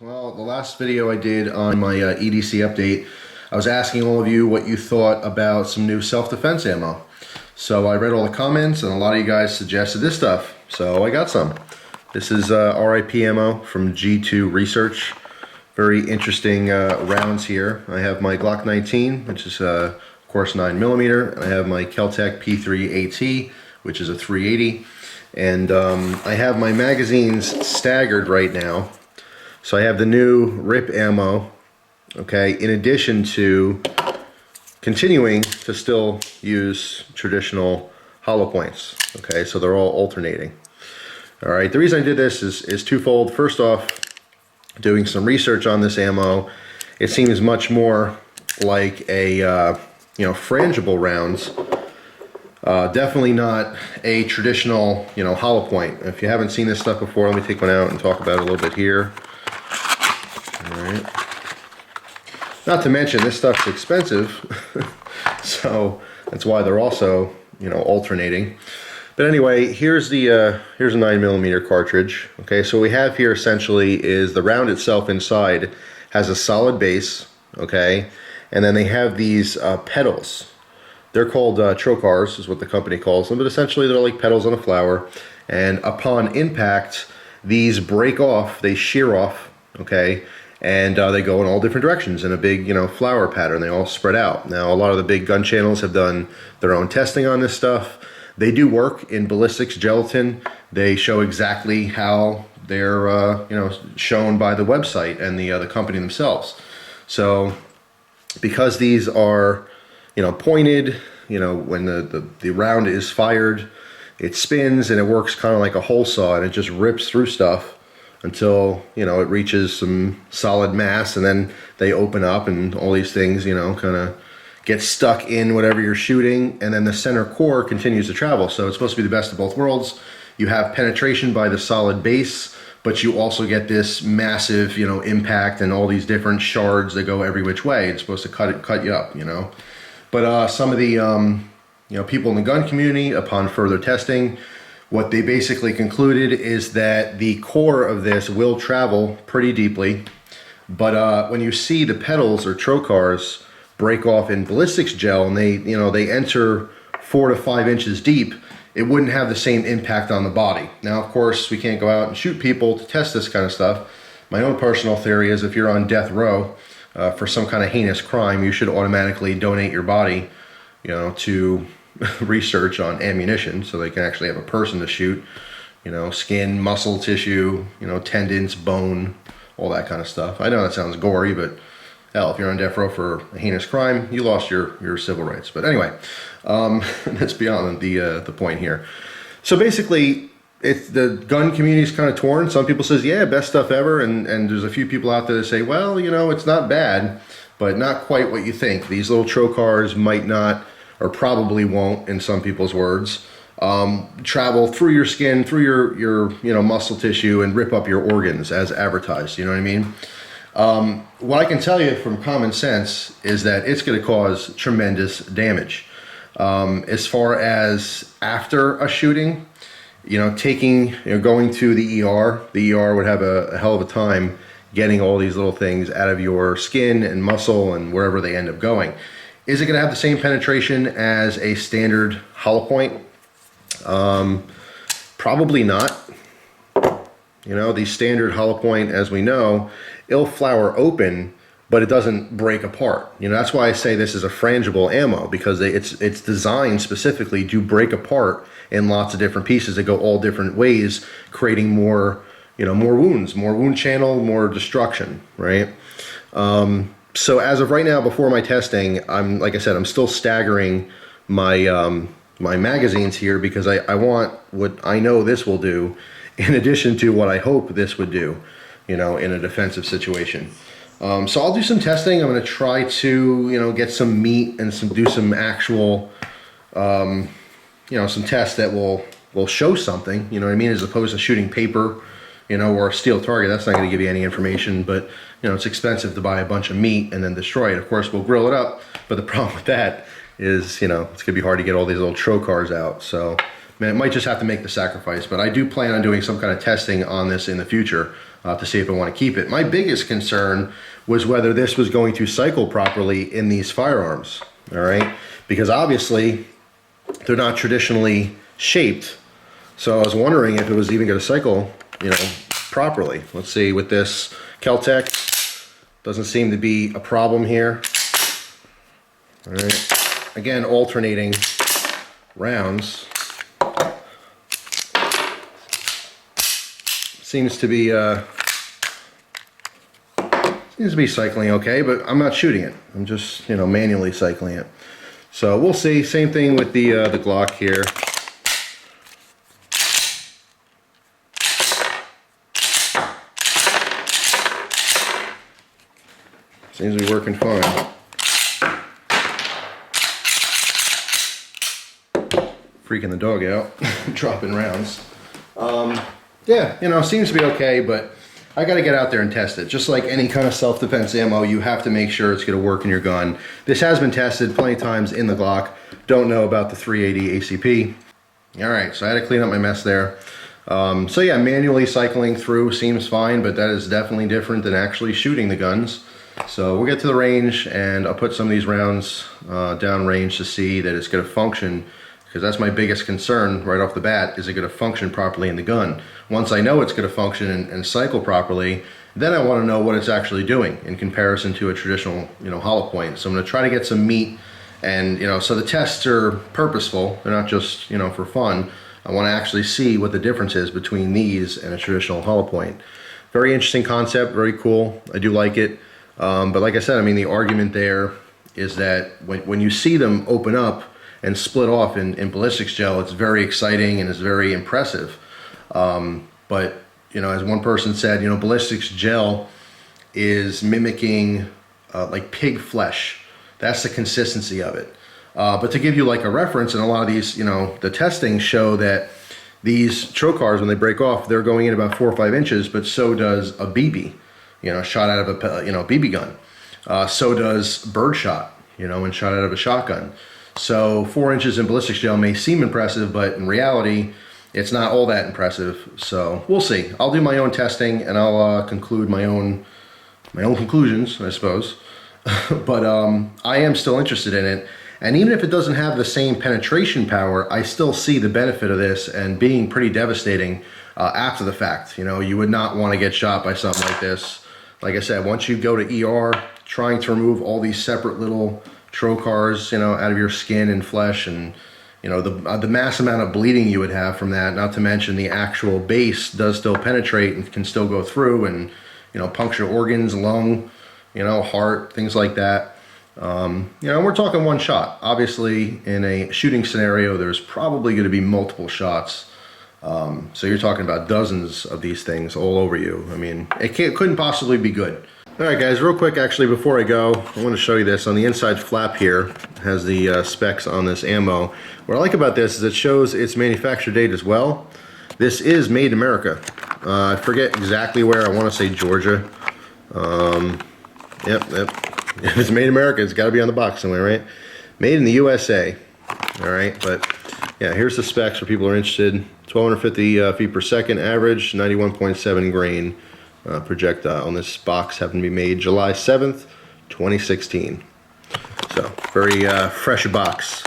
Well, the last video I did on my EDC update, I was asking all of you what you thought about some new self-defense ammo. So I read all the comments and a lot of you guys suggested this stuff. So I got some. This is RIP ammo from G2 Research. Very interesting rounds here. I have my Glock 19, which is of course 9mm, and I have my Kel-Tec P3 AT, which is a 380. And I have my magazines staggered right now. So I have the new RIP ammo, okay, in addition to continuing to still use traditional hollow points, okay, so they're all alternating. All right, the reason I did this is twofold. First off, doing some research on this ammo, it seems much more like a, frangible rounds. Definitely not a traditional, hollow point. If you haven't seen this stuff before, let me take one out and talk about it a little bit here. All right. Not to mention, this stuff's expensive, so that's why they're also, alternating. But anyway, here's a 9mm cartridge. Okay, so what we have here essentially is the round itself inside has a solid base, okay, and then they have these petals. They're called trocars, is what the company calls them, but essentially they're like petals on a flower. And upon impact, these break off, they shear off, okay, and they go in all different directions in a big, flower pattern. They all spread out. Now, a lot of the big gun channels have done their own testing on this stuff. They do work in ballistics gelatin. They show exactly how they're, shown by the website and the company themselves. So, because these are, pointed, when the round is fired, it spins and it works kind of like a hole saw, and it just rips through stuff until, it reaches some solid mass, and then they open up and all these things, kind of get stuck in whatever you're shooting, and then the center core continues to travel. So it's supposed to be the best of both worlds. You have penetration by the solid base, but you also get this massive, impact and all these different shards that go every which way. It's supposed to cut you up, But some of the, people in the gun community, upon further testing, what they basically concluded is that the core of this will travel pretty deeply, but when you see the petals or trocars break off in ballistics gel and they enter 4 to 5 inches deep, it wouldn't have the same impact on the body. Now, of course, we can't go out and shoot people to test this kind of stuff. My own personal theory is if you're on death row for some kind of heinous crime, you should automatically donate your body, to research on ammunition so they can actually have a person to shoot, skin, muscle tissue, tendons, bone, all that kind of stuff. I know that sounds gory, but hell, if you're on death row for a heinous crime, you lost your civil rights. But anyway, that's beyond the point here. So basically, the gun community is kind of torn. Some people says, yeah, best stuff ever, and there's a few people out there that say, well, it's not bad, but not quite what you think. These little trocars might not, or probably won't, in some people's words, travel through your skin, through your muscle tissue, and rip up your organs as advertised. You know what I mean? What I can tell you from common sense is that it's going to cause tremendous damage. As far as after a shooting, going to the ER would have a hell of a time getting all these little things out of your skin and muscle and wherever they end up going. Is it going to have the same penetration as a standard hollow point? Probably not. The standard hollow point, as we know, it'll flower open, but it doesn't break apart. That's why I say this is a frangible ammo, because it's designed specifically to break apart in lots of different pieces that go all different ways, creating more, more wounds, more wound channel, more destruction, right? So as of right now, before my testing, like I said, I'm still staggering my my magazines here because I want what I know this will do, in addition to what I hope this would do, in a defensive situation. So I'll do some testing. I'm going to try to, get some meat and do some actual, some tests that will show something, you know what I mean, as opposed to shooting paper, or a steel target. That's not going to give you any information, but, it's expensive to buy a bunch of meat and then destroy it. Of course, we'll grill it up, but the problem with that is, it's going to be hard to get all these little trocars out. So, man, it might just have to make the sacrifice, but I do plan on doing some kind of testing on this in the future. to see if I want to keep it. My biggest concern was whether this was going to cycle properly in these firearms, all right? Because obviously they're not traditionally shaped. So I was wondering if it was even going to cycle, you know, properly. Let's see, with this Kel-Tec, doesn't seem to be a problem here. All right, again, alternating rounds. Seems to be cycling okay, but I'm not shooting it. I'm just, you know, manually cycling it. So we'll see. Same thing with the Glock here. Seems to be working fine. Freaking the dog out, dropping rounds. Yeah, you know, seems to be okay, but I got to get out there and test it. Just like any kind of self-defense ammo, you have to make sure it's going to work in your gun. This has been tested plenty of times in the Glock. Don't know about the 380 ACP. All right, so I had to clean up my mess there. So yeah, manually cycling through seems fine, but that is definitely different than actually shooting the guns. So we'll get to the range, and I'll put some of these rounds down range to see that it's going to function, because that's my biggest concern right off the bat. Is it going to function properly in the gun? Once I know it's going to function and cycle properly, then I want to know what it's actually doing in comparison to a traditional, you know, hollow point. So I'm going to try to get some meat, and, you know, so the tests are purposeful. They're not just, you know, for fun. I want to actually see what the difference is between these and a traditional hollow point. Very interesting concept, very cool. I do like it. But like I said, I mean, the argument there is that when you see them open up and split off in ballistics gel, it's very exciting and it's very impressive. But, you know, as one person said, you know, ballistics gel is mimicking like pig flesh. That's the consistency of it. But to give you like a reference, and a lot of these, you know, the testing show that these trocars, when they break off, they're going in about 4 or 5 inches, but so does a BB, you know, shot out of a, you know, BB gun. So does birdshot, you know, when shot out of a shotgun. So 4 inches in ballistics gel may seem impressive, but in reality, it's not all that impressive. So we'll see. I'll do my own testing, and I'll conclude my own conclusions, I suppose. But I am still interested in it. And even if it doesn't have the same penetration power, I still see the benefit of this and being pretty devastating after the fact. You know, you would not want to get shot by something like this. Like I said, once you go to ER, trying to remove all these separate little trocars, you know, out of your skin and flesh, and, you know, the mass amount of bleeding you would have from that, not to mention the actual base does still penetrate and can still go through and, you know, puncture organs, lung, you know, heart, things like that. You know, we're talking one shot. Obviously, in a shooting scenario, there's probably going to be multiple shots. So you're talking about dozens of these things all over you. I mean, it couldn't possibly be good. All right, guys, real quick, actually, before I go, I want to show you this. On the inside flap here has the specs on this ammo. What I like about this is it shows its manufacture date as well. This is made in America. I forget exactly where. I want to say Georgia. Yep. If it's made in America, it's got to be on the box somewhere, right? Made in the USA. All right, but yeah, here's the specs for people who are interested. 1250 feet per second average, 91.7 grain projectile. On this box happened to be made July 7th, 2016. So very fresh box.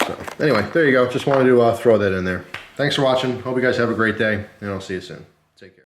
So anyway, there you go. Just wanted to throw that in there. Thanks for watching. Hope you guys have a great day, and I'll see you soon. Take care.